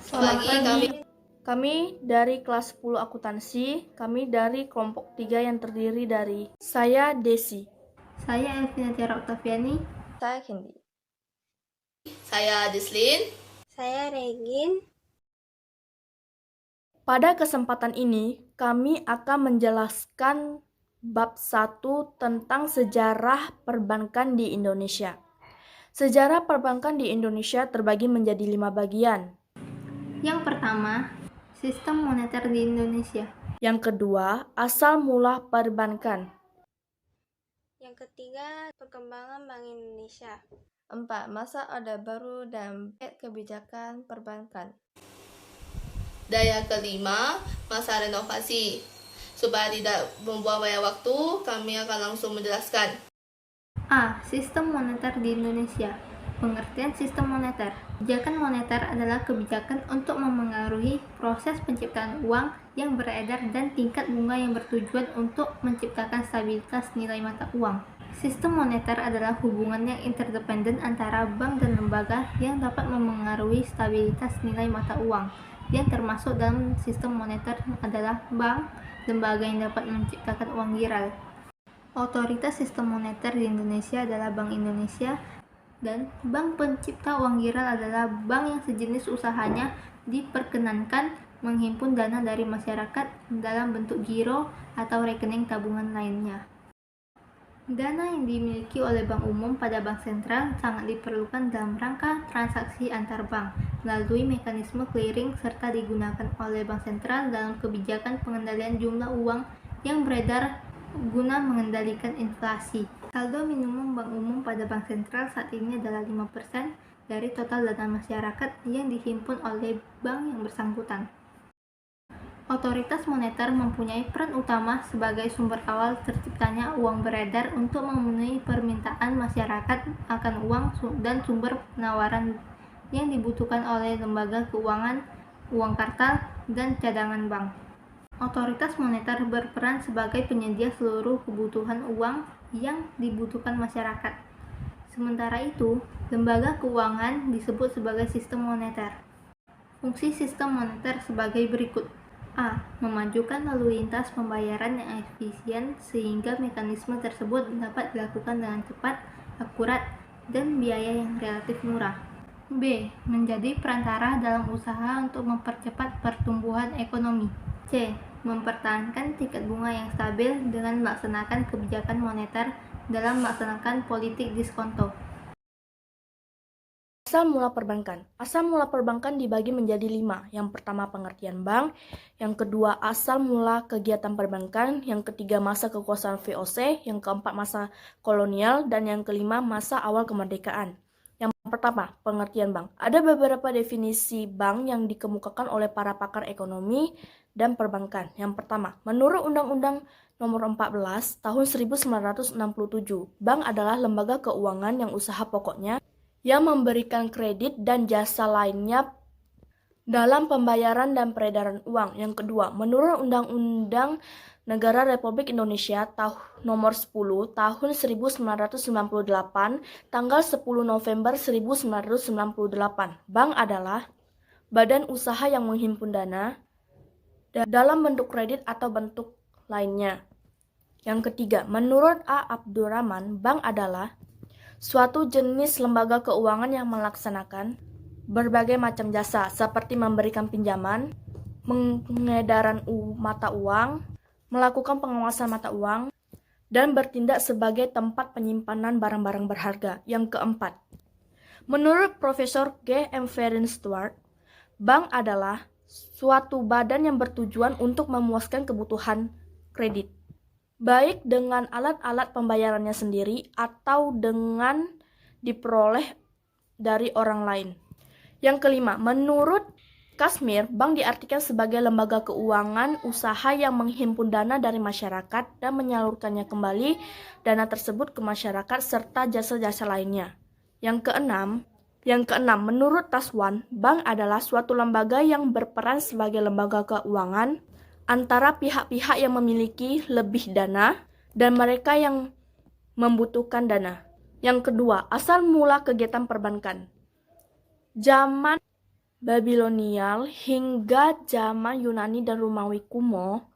Selamat pagi. Kami dari kelas 10 akuntansi, kami dari kelompok 3 yang terdiri dari saya Desi. Saya Elvina Tiara Oktaviani. Saya Kendi. Saya Deslin. Saya Regin. Pada kesempatan ini, kami akan menjelaskan bab 1 tentang sejarah perbankan di Indonesia. Sejarah perbankan di Indonesia terbagi menjadi 5 bagian. Yang pertama, sistem moneter di Indonesia. Yang kedua, asal mula perbankan. Yang ketiga, perkembangan Bank Indonesia. 4. Masa Orde Baru dan kebijakan perbankan. Dan yang kelima, masa renovasi. Supaya tidak membuang banyak waktu, kami akan langsung menjelaskan. A. Sistem moneter di Indonesia. Pengertian sistem moneter. Kebijakan moneter adalah kebijakan untuk memengaruhi proses penciptaan uang yang beredar dan tingkat bunga yang bertujuan untuk menciptakan stabilitas nilai mata uang. Sistem moneter adalah hubungan yang interdependen antara bank dan lembaga yang dapat memengaruhi stabilitas nilai mata uang. Yang termasuk dalam sistem moneter adalah bank, lembaga yang dapat menciptakan uang viral. Otoritas sistem moneter di Indonesia adalah Bank Indonesia, dan bank pencipta uang viral adalah bank yang sejenis usahanya diperkenankan menghimpun dana dari masyarakat dalam bentuk giro atau rekening tabungan lainnya. Dana yang dimiliki oleh bank umum pada bank sentral sangat diperlukan dalam rangka transaksi antar bank melalui mekanisme clearing serta digunakan oleh bank sentral dalam kebijakan pengendalian jumlah uang yang beredar guna mengendalikan inflasi. Saldo minimum bank umum pada bank sentral saat ini adalah 5% dari total dana masyarakat yang dihimpun oleh bank yang bersangkutan. Otoritas moneter mempunyai peran utama sebagai sumber awal terciptanya uang beredar untuk memenuhi permintaan masyarakat akan uang dan sumber penawaran yang dibutuhkan oleh lembaga keuangan, uang kartal, dan cadangan bank. Otoritas moneter berperan sebagai penyedia seluruh kebutuhan uang yang dibutuhkan masyarakat. Sementara itu, lembaga keuangan disebut sebagai sistem moneter. Fungsi sistem moneter sebagai berikut. A. Memajukan lalu lintas pembayaran yang efisien sehingga mekanisme tersebut dapat dilakukan dengan cepat, akurat, dan biaya yang relatif murah. B. Menjadi perantara dalam usaha untuk mempercepat pertumbuhan ekonomi. C. Mempertahankan tingkat bunga yang stabil dengan melaksanakan kebijakan moneter dalam melaksanakan politik diskonto. Asal mula perbankan. Asal mula perbankan dibagi menjadi 5. Yang pertama pengertian bank, yang kedua asal mula kegiatan perbankan, yang ketiga masa kekuasaan VOC, yang keempat masa kolonial, dan yang kelima masa awal kemerdekaan. Yang pertama, pengertian bank. Ada beberapa definisi bank yang dikemukakan oleh para pakar ekonomi dan perbankan. Yang pertama, menurut Undang-Undang Nomor 14 Tahun 1967, bank adalah lembaga keuangan yang usaha pokoknya yang memberikan kredit dan jasa lainnya dalam pembayaran dan peredaran uang. Yang kedua, menurut Undang-Undang Negara Republik Indonesia Nomor 10 Tahun 1998, tanggal 10 November 1998, bank adalah badan usaha yang menghimpun dana dalam bentuk kredit atau bentuk lainnya. Yang ketiga, menurut A. Abdurrahman, bank adalah suatu jenis lembaga keuangan yang melaksanakan berbagai macam jasa seperti memberikan pinjaman, pengedaran mata uang, melakukan pengawasan mata uang, dan bertindak sebagai tempat penyimpanan barang-barang berharga. Yang keempat, menurut Profesor G. M. Ferin Stuart, bank adalah suatu badan yang bertujuan untuk memuaskan kebutuhan kredit, baik dengan alat-alat pembayarannya sendiri atau dengan diperoleh dari orang lain. Yang kelima, menurut Kashmir, bank diartikan sebagai lembaga keuangan usaha yang menghimpun dana dari masyarakat dan menyalurkannya kembali dana tersebut ke masyarakat serta jasa-jasa lainnya. Yang keenam, menurut Taswan, bank adalah suatu lembaga yang berperan sebagai lembaga keuangan antara pihak-pihak yang memiliki lebih dana dan mereka yang membutuhkan dana. Yang kedua, asal mula kegiatan perbankan. Zaman Babilonial hingga zaman Yunani dan Romawi kuno,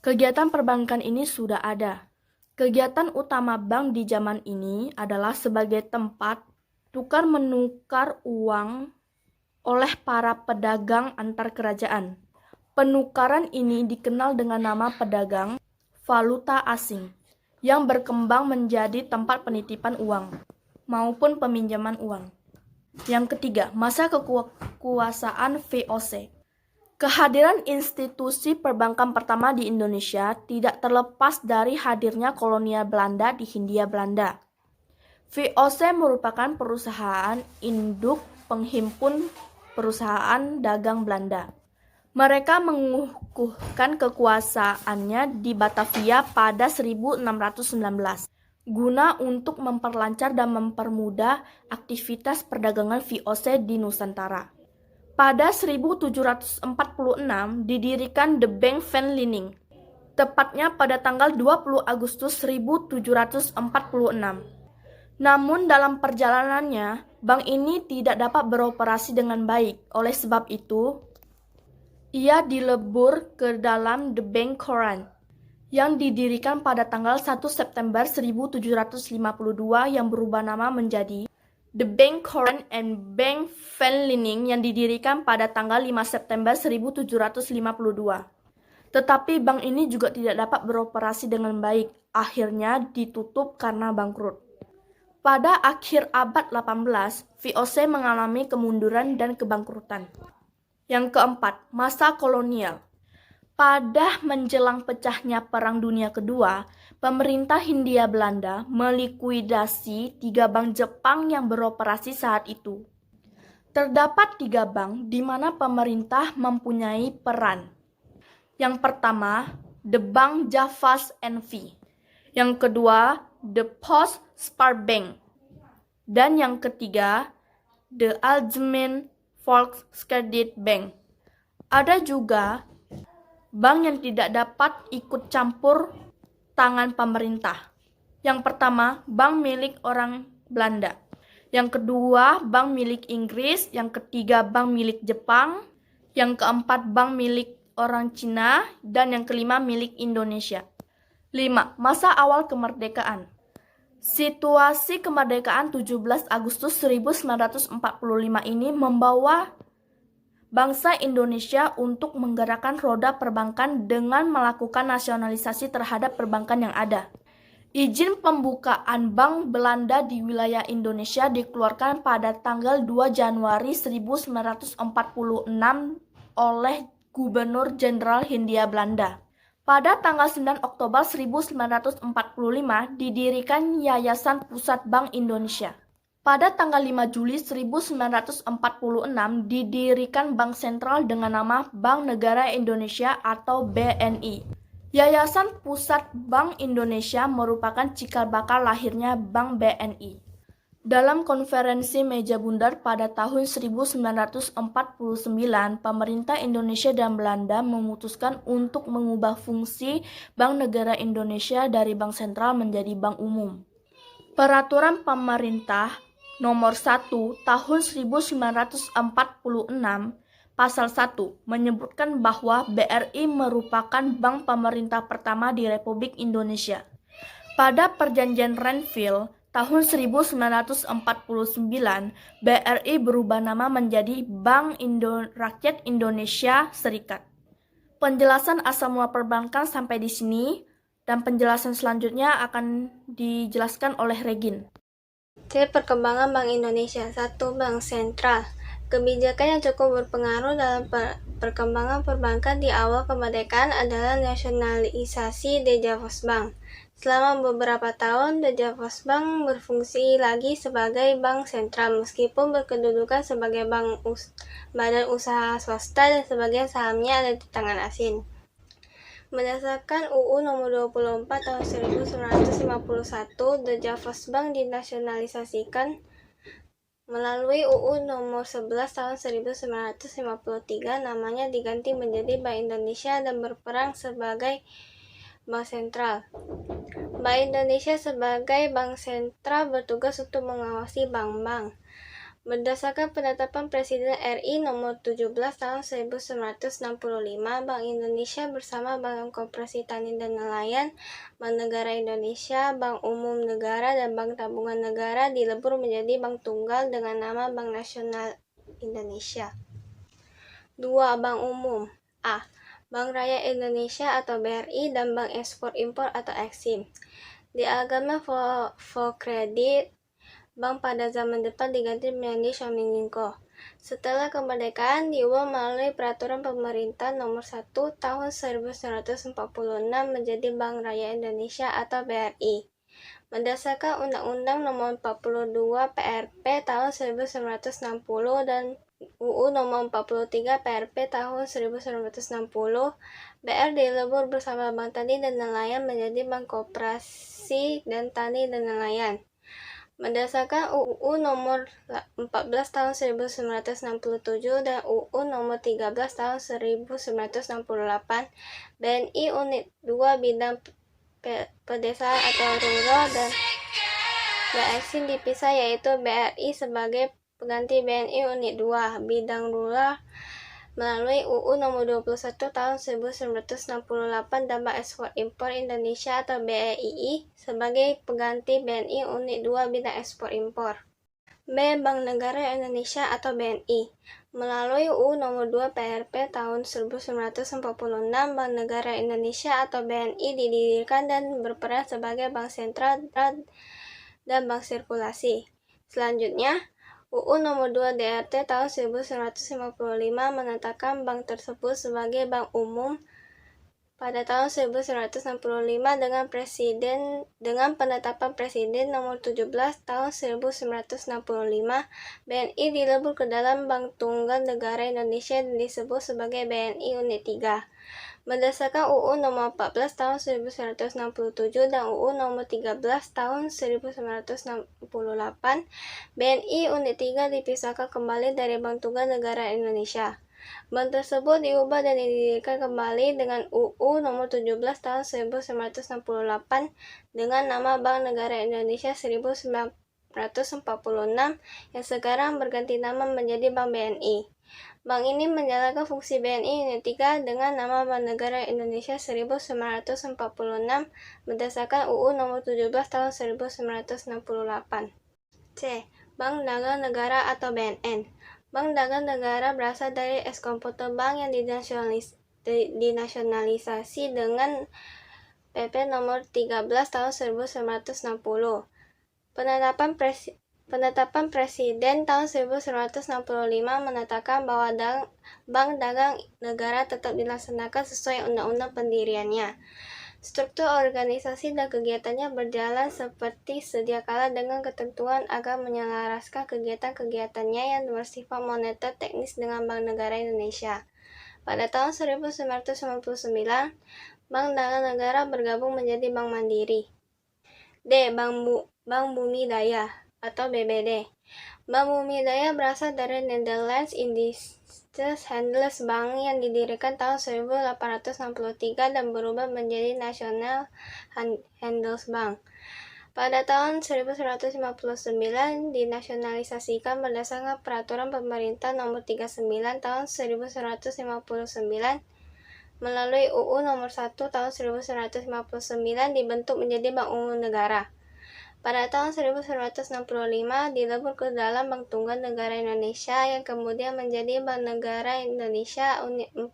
kegiatan perbankan ini sudah ada. Kegiatan utama bank di zaman ini adalah sebagai tempat tukar-menukar uang oleh para pedagang antar kerajaan. Penukaran ini dikenal dengan nama pedagang valuta asing, yang berkembang menjadi tempat penitipan uang maupun peminjaman uang. Yang ketiga, masa kekuasaan VOC. Kehadiran institusi perbankan pertama di Indonesia tidak terlepas dari hadirnya kolonial Belanda di Hindia Belanda. VOC merupakan perusahaan induk penghimpun perusahaan dagang Belanda. Mereka mengukuhkan kekuasaannya di Batavia pada 1619. Guna untuk memperlancar dan mempermudah aktivitas perdagangan VOC di Nusantara. Pada 1746 didirikan The Bank van Liening, tepatnya pada tanggal 20 Agustus 1746. Namun dalam perjalanannya, bank ini tidak dapat beroperasi dengan baik. Oleh sebab itu, ia dilebur ke dalam The Bank Koran, yang didirikan pada tanggal 1 September 1752 yang berubah nama menjadi The Bank Koran and Bank van Liening yang didirikan pada tanggal 5 September 1752. Tetapi bank ini juga tidak dapat beroperasi dengan baik, akhirnya ditutup karena bangkrut. Pada akhir abad 18, VOC mengalami kemunduran dan kebangkrutan. Yang keempat, masa kolonial. Pada menjelang pecahnya Perang Dunia Kedua, pemerintah Hindia Belanda melikuidasi 3 bank Jepang yang beroperasi saat itu. Terdapat 3 bank di mana pemerintah mempunyai peran. Yang pertama, The Bank Javas N.V. Yang kedua, The Post Spar Bank. Dan yang ketiga, The Algemeen Volkskrediet Bank. Ada juga bank yang tidak dapat ikut campur tangan pemerintah. Yang pertama, bank milik orang Belanda. Yang kedua, bank milik Inggris. Yang ketiga, bank milik Jepang. Yang keempat, bank milik orang Cina. Dan yang kelima, milik Indonesia. 5. Masa awal kemerdekaan. Situasi kemerdekaan 17 Agustus 1945 ini membawa bangsa Indonesia untuk menggerakkan roda perbankan dengan melakukan nasionalisasi terhadap perbankan yang ada. Izin pembukaan Bank Belanda di wilayah Indonesia dikeluarkan pada tanggal 2 Januari 1946 oleh Gubernur Jenderal Hindia Belanda. Pada tanggal 9 Oktober 1945 didirikan Yayasan Pusat Bank Indonesia. Pada tanggal 5 Juli 1946 didirikan Bank Sentral dengan nama Bank Negara Indonesia atau BNI. Yayasan Pusat Bank Indonesia merupakan cikal bakal lahirnya Bank BNI. Dalam konferensi meja bundar pada tahun 1949, pemerintah Indonesia dan Belanda memutuskan untuk mengubah fungsi Bank Negara Indonesia dari Bank Sentral menjadi Bank Umum. Peraturan Pemerintah Nomor 1 Tahun 1946 Pasal 1 menyebutkan bahwa BRI merupakan bank pemerintah pertama di Republik Indonesia. Pada Perjanjian Renville tahun 1949, BRI berubah nama menjadi Bank Rakyat Indonesia Serikat. Penjelasan asal mula perbankan sampai di sini, dan penjelasan selanjutnya akan dijelaskan oleh Regin. Perkembangan Bank Indonesia. 1. Bank Sentral. Kebijakan yang cukup berpengaruh dalam perkembangan perbankan di awal kemerdekaan adalah nasionalisasi The Javas Bank. Selama beberapa tahun, The Javas Bank berfungsi lagi sebagai bank sentral meskipun berkedudukan sebagai badan usaha swasta dan sebagian sahamnya ada di tangan asing. Berdasarkan UU Nomor 24 Tahun 1951, The Javas Bank dinasionalisasikan melalui UU Nomor 11 Tahun 1953, namanya diganti menjadi Bank Indonesia dan berperan sebagai bank sentral. Bank Indonesia sebagai bank sentral bertugas untuk mengawasi bank-bank. Berdasarkan penetapan Presiden RI nomor 17 tahun 1965, Bank Indonesia bersama Bank Koperasi Tani dan Nelayan, Bank Negara Indonesia, Bank Umum Negara, dan Bank Tabungan Negara dilebur menjadi bank tunggal dengan nama Bank Nasional Indonesia. 2. Bank Umum. A. Bank Raya Indonesia atau BRI dan Bank Ekspor Impor atau Eksim. Diagram for Credit, bank pada zaman depan diganti menjadi Xiaominingco. Setelah kemerdekaan diubah melalui Peraturan Pemerintah Nomor 1 Tahun 1946 menjadi Bank Raya Indonesia atau BRI. Berdasarkan Undang-Undang Nomor 42 PRP Tahun 1960 dan UU Nomor 43 PRP Tahun 1960, BR dilebur bersama Bank Tani dan Nelayan menjadi Bank Koperasi dan Tani dan Nelayan. Berdasarkan UU Nomor 14 Tahun 1967 dan UU Nomor 13 Tahun 1968, BNI Unit 2 Bidang Pedesaan atau Rural dan Eksim dipisah, yaitu BRI sebagai pengganti BNI Unit 2 Bidang Rural melalui UU Nomor 21 Tahun 1968 dan Bank Ekspor Impor Indonesia atau BEII sebagai pengganti BNI Unit 2 Bidang Ekspor Impor. B. Bank Negara Indonesia atau BNI. Melalui UU Nomor 2 PRP Tahun 1946, Bank Negara Indonesia atau BNI didirikan dan berperan sebagai bank sentral dan bank sirkulasi. Selanjutnya, UU Nomor 2 DRT Tahun 1955 menetapkan bank tersebut sebagai bank umum pada tahun 1965 dengan penetapan Presiden Nomor 17 Tahun 1965, BNI dilebur ke dalam Bank Tunggal Negara Indonesia dan disebut sebagai BNI Unit 3. Berdasarkan UU Nomor 14 Tahun 1967 dan UU Nomor 13 Tahun 1968, BNI Unit 3 dipisahkan kembali dari Bank Tunggal Negara Indonesia. Bank tersebut diubah dan didirikan kembali dengan UU Nomor 17 Tahun 1968 dengan nama Bank Negara Indonesia 1946 yang sekarang berganti nama menjadi Bank BNI. Bank ini menjalankan fungsi BNI Unit 3 dengan nama Bank Negara Indonesia 1946 berdasarkan UU Nomor 17 Tahun 1968. C. Bank Dagang Negara atau BNN. Bank Dagang Negara berasal dari Ex-Komputer Bank yang dinasionalisasi dengan PP Nomor 13 Tahun 1960. Penetapan Presiden tahun 1965 menetapkan bahwa Bank Dagang Negara tetap dilaksanakan sesuai undang-undang pendiriannya. Struktur organisasi dan kegiatannya berjalan seperti sedia kala dengan ketentuan agar menyelaraskan kegiatan-kegiatannya yang bersifat moneter teknis dengan Bank Negara Indonesia. Pada tahun 1999, Bank Dagang Negara bergabung menjadi Bank Mandiri. D. Bank Bumi Daya atau BBD. Bank Bumi Daya berasal dari Netherlands Indische Handelsbank yang didirikan tahun 1863 dan berubah menjadi National Handelsbank. Pada tahun 1959 dinasionalisasikan berdasarkan Peraturan Pemerintah Nomor 39 Tahun 1959 melalui UU Nomor 1 Tahun 1959 dibentuk menjadi Bank Umum Negara. Pada tahun 1965 dilebur ke dalam Bank Tunggal Negara Indonesia yang kemudian menjadi Bank Negara Indonesia Unit 4.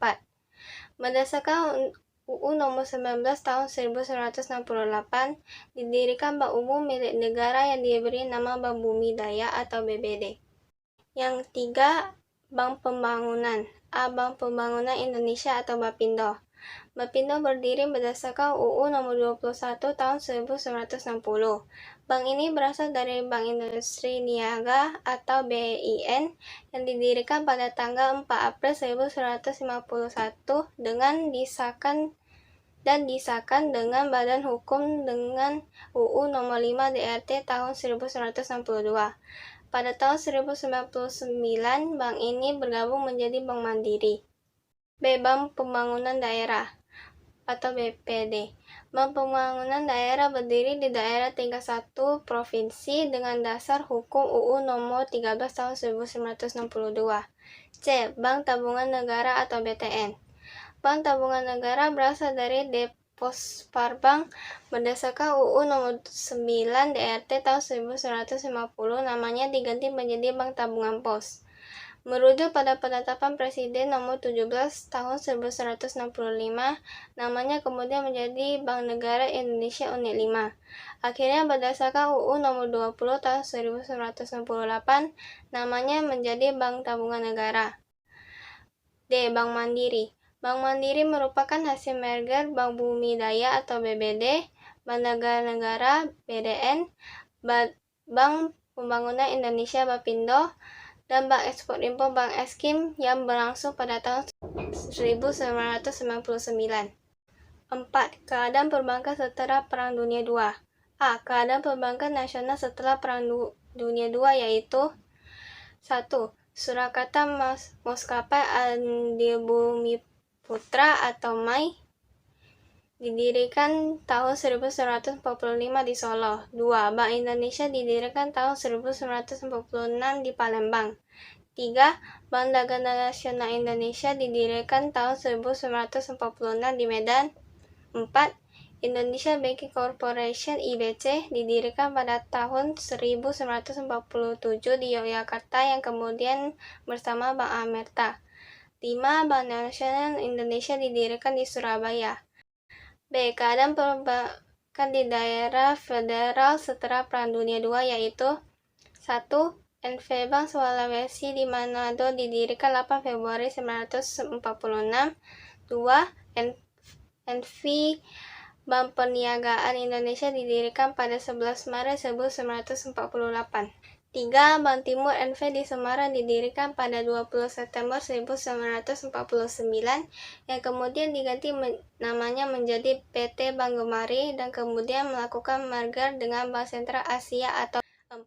Berdasarkan UU Nomor 19 Tahun 1968 didirikan Bank Umum milik negara yang diberi nama Bank Bumi Daya atau BBD. Yang 3. Bank Pembangunan. A. Bank Pembangunan Indonesia atau Bappindo. Bappindo berdiri berdasarkan UU Nomor 21 Tahun 1960. Bank ini berasal dari Bank Industri Niaga atau BIN yang didirikan pada tanggal 4 April 1951 dengan disahkan dengan badan hukum dengan UU Nomor 5 DRT tahun 1962. Pada tahun 1999, bank ini bergabung menjadi Bank Mandiri. B. Bank Pembangunan Daerah. atau BPD. Bank Pembangunan Daerah berdiri di daerah tingkat 1 provinsi dengan dasar hukum UU nomor 13 tahun 1962. C. Bank Tabungan Negara atau BTN. Bank Tabungan Negara berasal dari Deposparbank berdasarkan UU nomor 9 DRT tahun 1950, namanya diganti menjadi Bank Tabungan Pos. Merujuk pada penetapan Presiden nomor 17 tahun 1965, namanya kemudian menjadi Bank Negara Indonesia Unit 5. Akhirnya berdasarkan UU nomor 20 tahun 1968, namanya menjadi Bank Tabungan Negara. D. Bank Mandiri. Bank Mandiri merupakan hasil merger Bank Bumi Daya atau BBD, Bank Negara BDN, Bank Pembangunan Indonesia Bapindo, dan Bank Ekspor Impor Bank Eskim yang berlangsung pada tahun 1999. 4. Keadaan perbankan setelah Perang Dunia II. A. Keadaan perbankan nasional setelah Perang Dunia II yaitu 1. Surakarta Maskapai Adi Bumiputra atau MAI didirikan tahun 1945 di Solo. 2. Bank Indonesia didirikan tahun 1946 di Palembang. 3. Bank Dagang Nasional Indonesia didirikan tahun 1946 di Medan. 4. Indonesia Banking Corporation (IBC) didirikan pada tahun 1947 di Yogyakarta yang kemudian bersama Bank Amerta. 5. Bank Nasional Indonesia didirikan di Surabaya. B. Keadaan perbankan di daerah federal setelah Perang Dunia II yaitu 1. NV Bank Sulawesi di Manado didirikan 8 Februari 1946. 2. NV Bank Perniagaan Indonesia didirikan pada 11 Maret 1948. 3. Bank Timur NV di Semarang didirikan pada 20 September 1949 yang kemudian diganti namanya menjadi PT Bank Gemari dan kemudian melakukan merger dengan Bank Sentral Asia atau 4.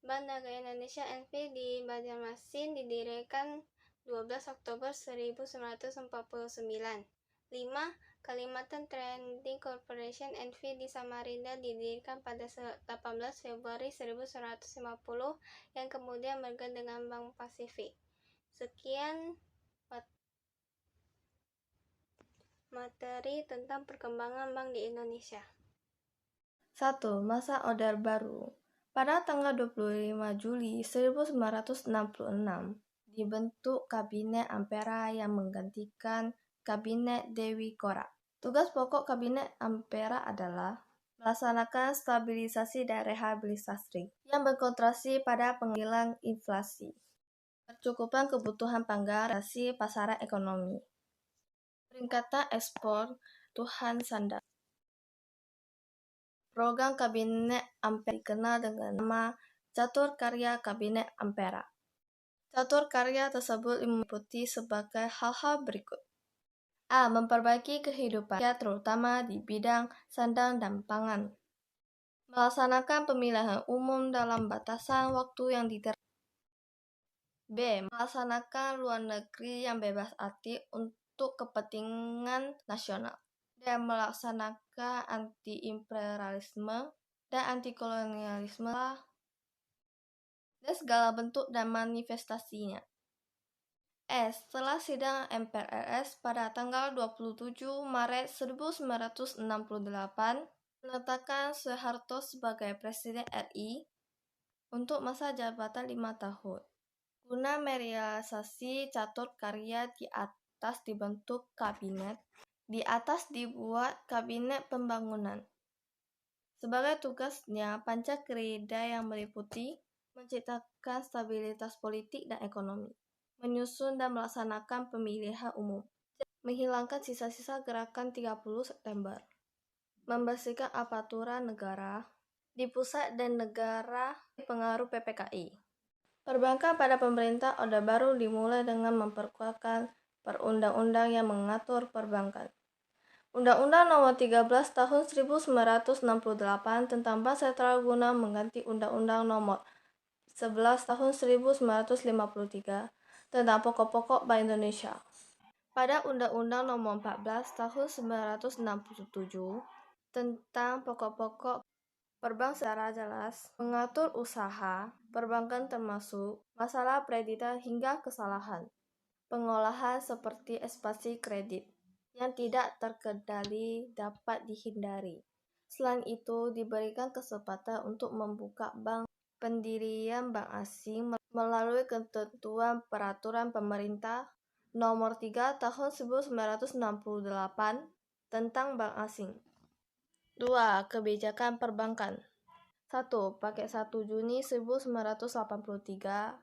Bank Dagang Indonesia NV di Banjarmasin didirikan 12 Oktober 1949. 5. Kalimantan Trading Corporation NV di Samarinda didirikan pada 18 Februari 1950 yang kemudian merger dengan Bank Pasifik. Sekian materi tentang perkembangan bank di Indonesia. 1. Masa Orde Baru. Pada tanggal 25 Juli 1966, dibentuk Kabinet Ampera yang menggantikan Kabinet Dewi Kora. Tugas pokok Kabinet Ampera adalah melaksanakan stabilisasi dan rehabilitasi yang berkonsentrasi pada pengendalian inflasi, percukupan kebutuhan pangan, dan pasaran ekonomi, peningkatan ekspor kebutuhan sandang. Program Kabinet Ampera dikenal dengan nama Catur Karya Kabinet Ampera. Catur karya tersebut meliputi sebagai hal-hal berikut. A. Memperbaiki kehidupan rakyat terutama di bidang sandang dan pangan. Melaksanakan pemilihan umum dalam batasan waktu yang ditentukan. B. Melaksanakan luar negeri yang bebas arti untuk kepentingan nasional. Dan melaksanakan anti-imperialisme dan anti-kolonialisme dan segala bentuk dan manifestasinya. Setelah sidang MPRS pada tanggal 27 Maret 1968, menetapkan Soeharto sebagai Presiden RI untuk masa jabatan 5 tahun. Guna merealisasi catur karya di atas dibentuk kabinet, di atas dibuat Kabinet Pembangunan. Sebagai tugasnya, pancakarya yang meliputi menciptakan stabilitas politik dan ekonomi, menyusun dan melaksanakan pemilihan umum, menghilangkan sisa-sisa gerakan 30 September, membersihkan aparatur negara di pusat dan negara pengaruh PPKI. Perbankan pada pemerintah Orde Baru dimulai dengan memperkuatkan perundang-undang yang mengatur perbankan. Undang-Undang Nomor 13 Tahun 1968 tentang Bank Sentral guna mengganti Undang-Undang Nomor 11 Tahun 1953 tentang pokok-pokok Bank Indonesia. Pada Undang-Undang Nomor 14 Tahun 1967 tentang pokok-pokok perbankan secara jelas mengatur usaha perbankan termasuk masalah kreditan hingga kesalahan pengolahan seperti ekspansi kredit yang tidak terkendali dapat dihindari. Selain itu, diberikan kesempatan untuk membuka bank pendirian bank asing melalui ketentuan peraturan pemerintah Nomor 3 Tahun 1968 tentang bank asing. 2. Kebijakan perbankan. 1. Paket 1 Juni 1983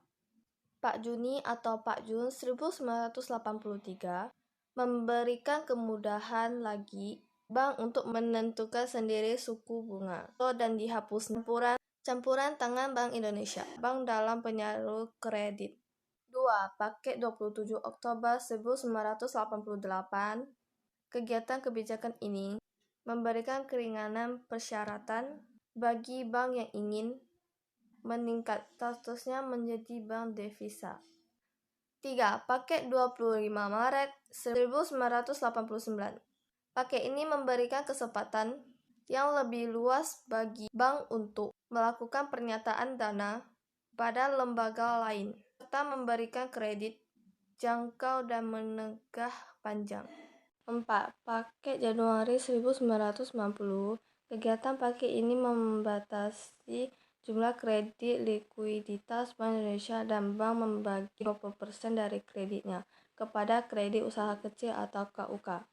Pak Juni atau Pak Jun 1983 memberikan kemudahan lagi bank untuk menentukan sendiri suku bunga dan dihapus campuran tangan Bank Indonesia, bank dalam penyalur kredit. 2. Paket 27 Oktober 1988 kegiatan kebijakan ini memberikan keringanan persyaratan bagi bank yang ingin meningkat statusnya menjadi bank devisa. 3. Paket 25 Maret 1989. Paket ini memberikan kesempatan yang lebih luas bagi bank untuk melakukan pernyataan dana pada lembaga lain, serta memberikan kredit jangkau dan menengah panjang. 4. Paket Januari 1990. Kegiatan paket ini membatasi jumlah kredit likuiditas Bank Indonesia dan bank membagi 20% dari kreditnya kepada kredit usaha kecil atau KUK.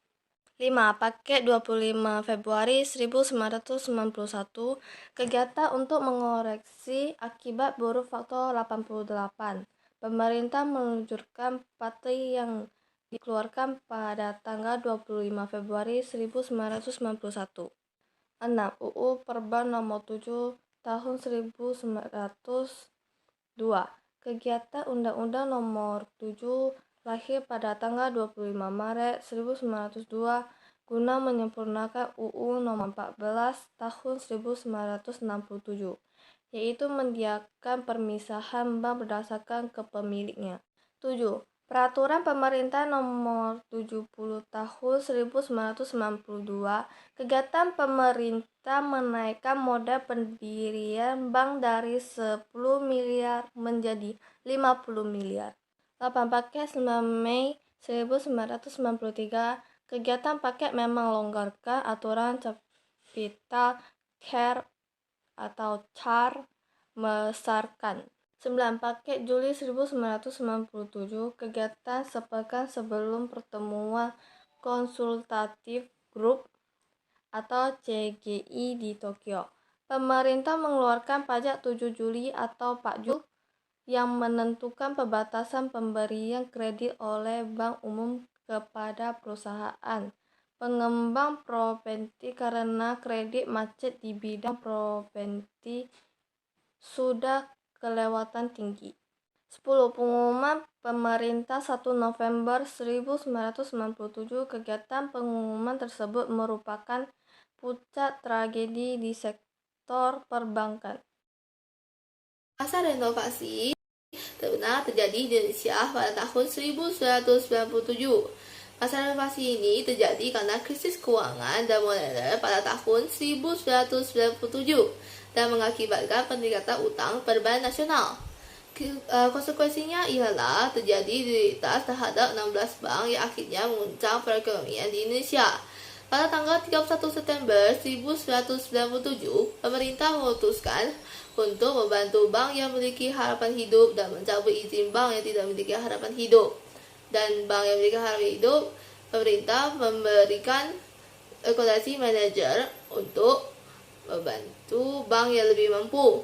5. Paket 25 Februari 1991 kegiatan untuk mengoreksi akibat buruk faktor 88. Pemerintah meluncurkan patri yang dikeluarkan pada tanggal 25 Februari 1991. 6. UU Perban Nomor 7 Tahun 1902. Kegiatan Undang-Undang Nomor 7 lahir pada tanggal 25 Maret 1902 guna menyempurnakan UU Nomor 14 Tahun 1967, yaitu mendiakan permisahan bank berdasarkan kepemiliknya. 7. Peraturan Pemerintah Nomor 70 Tahun 1992, kegiatan pemerintah menaikkan modal pendirian bank dari 10 miliar menjadi 50 miliar. 8. Paket 9 Mei 1993, kegiatan paket memang longgarkan aturan capital care atau CAR mesarkan. 9. Paket Juli 1997, kegiatan sepekan sebelum pertemuan konsultatif grup atau CGI di Tokyo. Pemerintah mengeluarkan pajak 7 Juli atau Pakjul yang menentukan pembatasan pemberian kredit oleh Bank Umum kepada perusahaan pengembang properti karena kredit macet di bidang properti sudah kelewatan tinggi. 10. Pengumuman pemerintah 1 November 1997, kegiatan pengumuman tersebut merupakan puncak tragedi di sektor perbankan. Masa renovasi benar terjadi di Indonesia pada tahun 1997. Masa renovasi ini terjadi karena krisis keuangan dan moneter pada tahun 1997 dan mengakibatkan peningkatan utang perbankan nasional. Konsekuensinya ialah terjadi likuiditas terhadap 16 bank yang akhirnya menguncang perekonomian di Indonesia. Pada tanggal 31 September 1997, pemerintah memutuskan untuk membantu bank yang memiliki harapan hidup dan mencabut izin bank yang tidak memiliki harapan hidup. Dan bank yang memiliki harapan hidup, pemerintah memberikan rekomendasi manajer untuk membantu bank yang lebih mampu.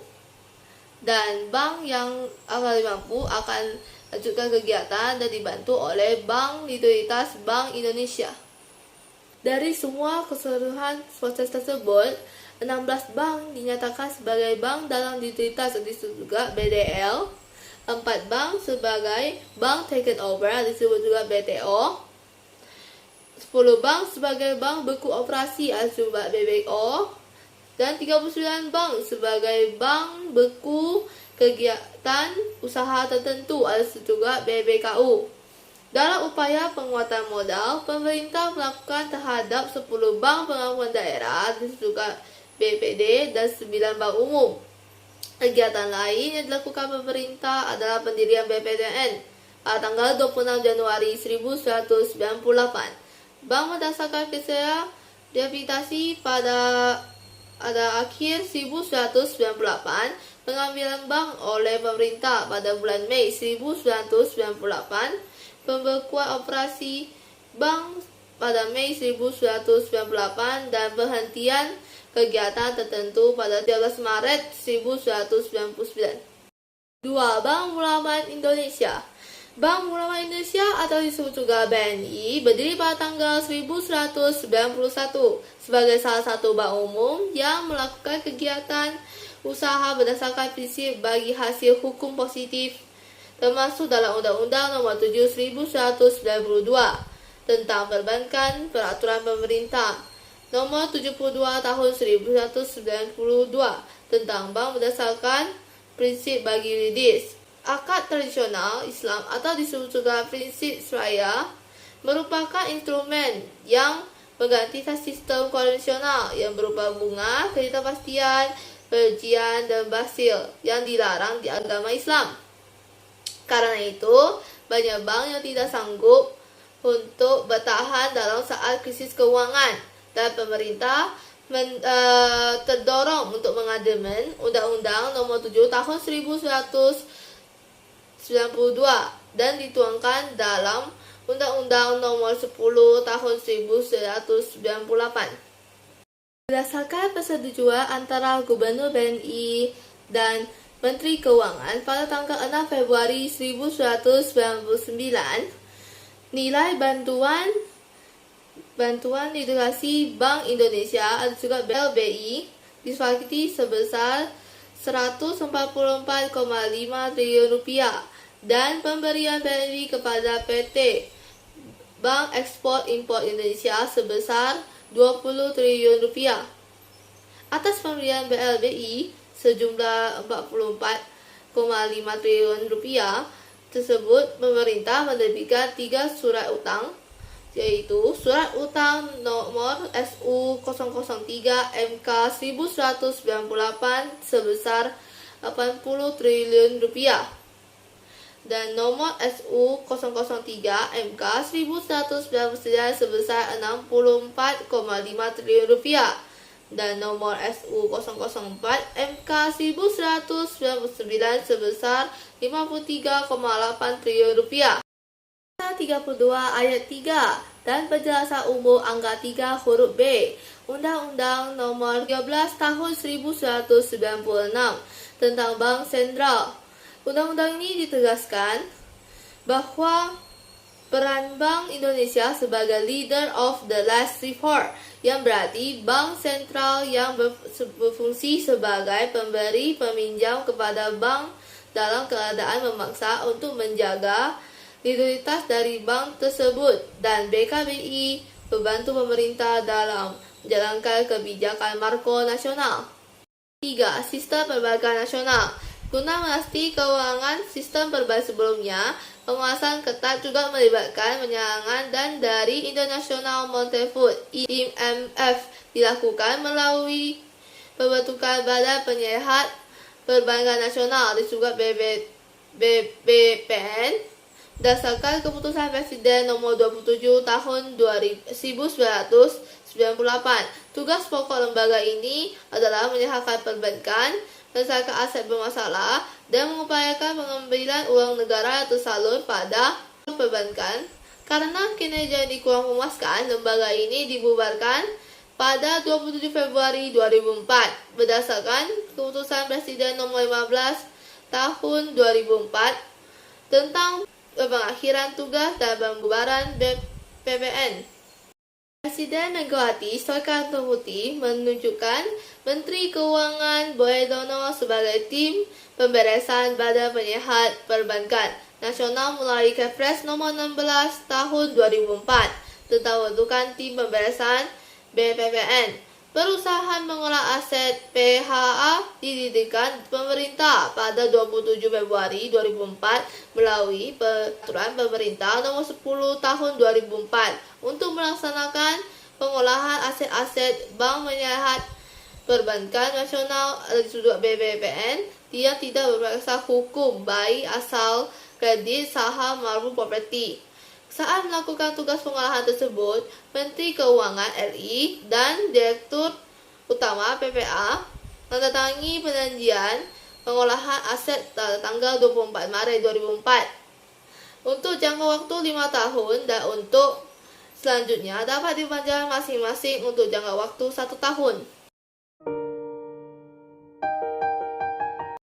Dan bank yang akan lebih mampu akan lanjutkan kegiatan dan dibantu oleh Bank Likuiditas Bank Indonesia. Dari semua keseluruhan proses tersebut, 16 bank dinyatakan sebagai bank dalam likuiditas disebut juga BDL, 4 bank sebagai bank taken over disebut juga BTO, 10 bank sebagai bank beku operasi disebut BBO, dan 39 bank sebagai bank beku kegiatan usaha tertentu disebut juga BBKU. Dalam upaya penguatan modal, pemerintah melakukan terhadap 10 bank pengampunan daerah, juga BPD, dan 9 bank umum. Kegiatan lain yang dilakukan pemerintah adalah pendirian BPDN pada tanggal 26 Januari 1998. Bank berdasarkan kriteria rehabilitasi pada akhir 1998, pengambilan bank oleh pemerintah pada bulan Mei 1998, pembekuan operasi bank pada Mei 1998, dan penghentian kegiatan tertentu pada 13 Maret 1999. 2. Bank Ulama Indonesia. Bank Ulama Indonesia atau disebut juga BNI berdiri pada tanggal 1191 sebagai salah satu bank umum yang melakukan kegiatan usaha berdasarkan prinsip bagi hasil hukum positif, termasuk dalam Undang-Undang Nomor 7 1992 tentang Perbankan, Peraturan Pemerintah Nomor 72 Tahun 1992 tentang bank berdasarkan prinsip bagi yuridis. Akad tradisional Islam atau disebut juga prinsip seraya merupakan instrumen yang menggantikan sistem konvensional yang berupa bunga, ketidakpastian, perjian, dan basil yang dilarang di agama Islam. Karena itu, banyak bank yang tidak sanggup untuk bertahan dalam saat krisis keuangan, dan pemerintah terdorong untuk mengademen Undang-Undang Nomor 7 Tahun 1992 dan dituangkan dalam Undang-Undang Nomor 10 Tahun 1998. Berdasarkan persetujuan antara Gubernur BNI dan Menteri Keuangan pada tanggal 6 Februari 1999, nilai bantuan literasi Bank Indonesia atau juga BLBI disepakati sebesar 144,5 triliun rupiah dan pemberian BNI kepada PT Bank Ekspor Impor Indonesia sebesar 20 triliun rupiah. Atas pemberian BLBI sejumlah 44,5 triliun rupiah tersebut, pemerintah menerbitkan 3 surat utang, yaitu Surat Utang Nomor SU003 MK 1198 sebesar 80 triliun rupiah dan Nomor SU003 MK 1199 sebesar 64,5 triliun rupiah dan Nomor SU004 MK 1199 sebesar 53,8 triliun rupiah. 32 ayat 3 dan penjelasan umum angka 3 huruf B Undang-Undang Nomor 13 Tahun 1996 tentang Bank Sentral. Undang-undang ini ditegaskan bahwa peran Bank Indonesia sebagai leader of the last resort, yang berarti bank sentral yang berfungsi sebagai pemberi peminjam kepada bank dalam keadaan memaksa untuk menjaga likuiditas dari bank tersebut, dan BKBI membantu pemerintah dalam menjalankan kebijakan makro nasional. 3. Sistem perbankan nasional. Guna memastikan keuangan sistem perbankan sebelumnya, pengawasan ketat juga melibatkan penyerangan dan dari International Monetary Fund (IMF) dilakukan melalui pembentukan Badan Penyehat Perbankan Nasional disebut BPN. Berdasarkan keputusan Presiden Nomor 27 Tahun 1998, tugas pokok lembaga ini adalah menyehatkan perbankan, menyelesaikan aset bermasalah, dan mengupayakan pengambilan uang negara yang tersalur pada perbankan. Karena kinerja yang kurang memuaskan, lembaga ini dibubarkan pada 27 Februari 2004 berdasarkan keputusan Presiden Nomor 15 Tahun 2004 tentang pengakhiran tugas dan pembubaran BPN. Presiden Megawati Soekarno Putri menunjukkan Menteri Keuangan Boyono sebagai tim pemberesan Badan Penyehat Perbankan Nasional melalui Kepres Nomor 16 Tahun 2004 tentang bentukan tim pemberesan BPPN. Perusahaan mengolah aset PHA didirikan pemerintah pada 27 Februari 2004 melalui Peraturan Pemerintah Nomor 10 Tahun 2004 untuk melaksanakan pengolahan aset-aset bank menyehat perbankan nasional dari sudut BBPN yang tidak berperiksa hukum baik asal kredit, saham maupun properti. Saat melakukan tugas pengolahan tersebut, Menteri Keuangan RI dan Direktur Utama PPA menandatangani perjanjian pengolahan aset pada tanggal 24 Maret 2004 untuk jangka waktu 5 tahun dan untuk selanjutnya dapat dipanjang masing-masing untuk jangka waktu 1 tahun.